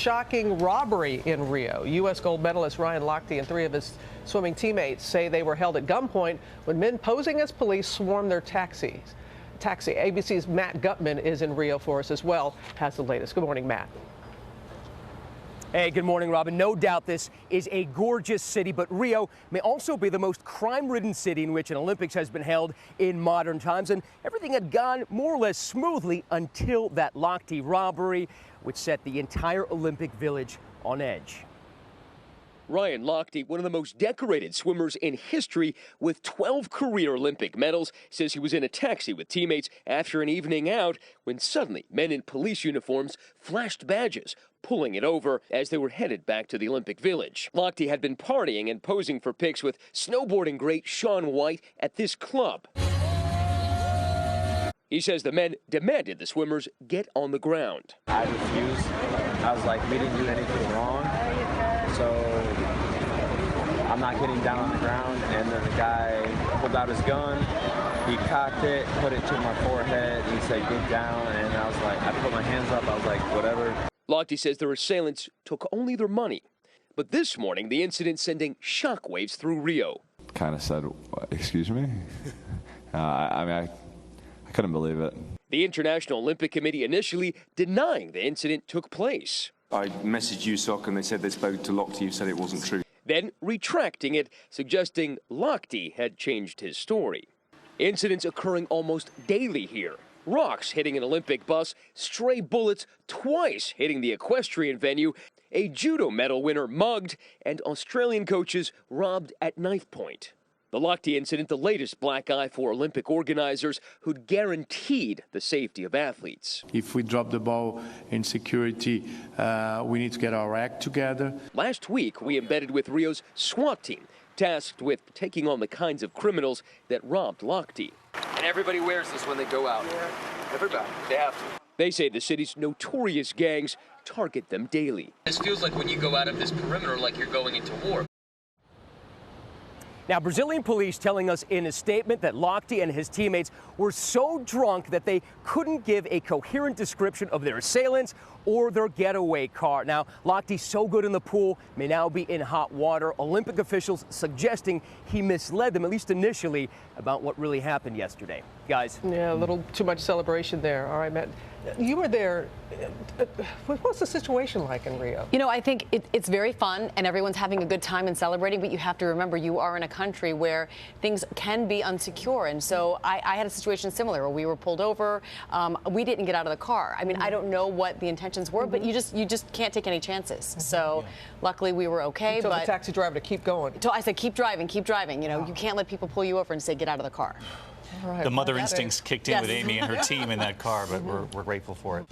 shocking robbery in Rio. U.S. gold medalist Ryan Lochte and 3 of his swimming teammates say they were held at gunpoint when men posing as police swarmed their taxi. ABC's Matt Gutman is in Rio for us as well, has the latest. Good morning, Matt. Hey, good morning, Robin. No doubt this is a gorgeous city, but Rio may also be the most crime-ridden city in which an Olympics has been held in modern times. And everything had gone more or less smoothly until that Lochte robbery, which set the entire Olympic Village on edge. Ryan Lochte, one of the most decorated swimmers in history with 12 career Olympic medals, says he was in a taxi with teammates after an evening out when suddenly men in police uniforms flashed badges, pulling it over as they were headed back to the Olympic Village. Lochte had been partying and posing for pics with snowboarding great Shaun White at this club. He says the men demanded the swimmers get on the ground. I refused. I was like, we didn't do anything wrong, so I'm not getting down on the ground. And then the guy pulled out his gun, he cocked it, put it to my forehead, he said, get down, and I was like, I put my hands up, I was like, whatever. Lochte says their assailants took only their money. But this morning, the incident sending shockwaves through Rio. Kind of said, excuse me? I couldn't believe it. The International Olympic Committee initially denying the incident took place. I messaged USOC and they said they spoke to Lochte, who said it wasn't true. Then retracting it, suggesting Lochte had changed his story. Incidents occurring almost daily here. Rocks hitting an Olympic bus, stray bullets twice hitting the equestrian venue, a judo medal winner mugged, and Australian coaches robbed at knife point. The Lochte incident, the latest black eye for Olympic organizers who'd guaranteed the safety of athletes. If we drop the ball in security, we need to get our act together. Last week, we embedded with Rio's SWAT team, tasked with taking on the kinds of criminals that robbed Lochte. And everybody wears this when they go out. Yeah. Everybody. They have to. They say the city's notorious gangs target them daily. This feels like when you go out of this perimeter like you're going into war. Now, Brazilian police telling us in a statement that Lochte and his teammates were so drunk that they couldn't give a coherent description of their assailants or their getaway car. Now, Lochte, so good in the pool, may now be in hot water. Olympic officials suggesting he misled them, at least initially, about what really happened yesterday. Guys. Yeah, a little too much celebration there. All right, Matt, you were there. What's the situation like in Rio? You know, I think it's very fun and everyone's having a good time and celebrating, but you have to remember you are in a country where things can be unsecure. And so I had a situation similar where we were pulled over. We didn't get out of the car. I mean, I don't know what the intentions were, but you just can't take any chances. So luckily we were okay. So but the taxi driver to keep going. So I said, keep driving, keep driving. You know, you can't let people pull you over and say, get out of the car. The mother instincts kicked in with Amy and her team in that car, but we're grateful for it.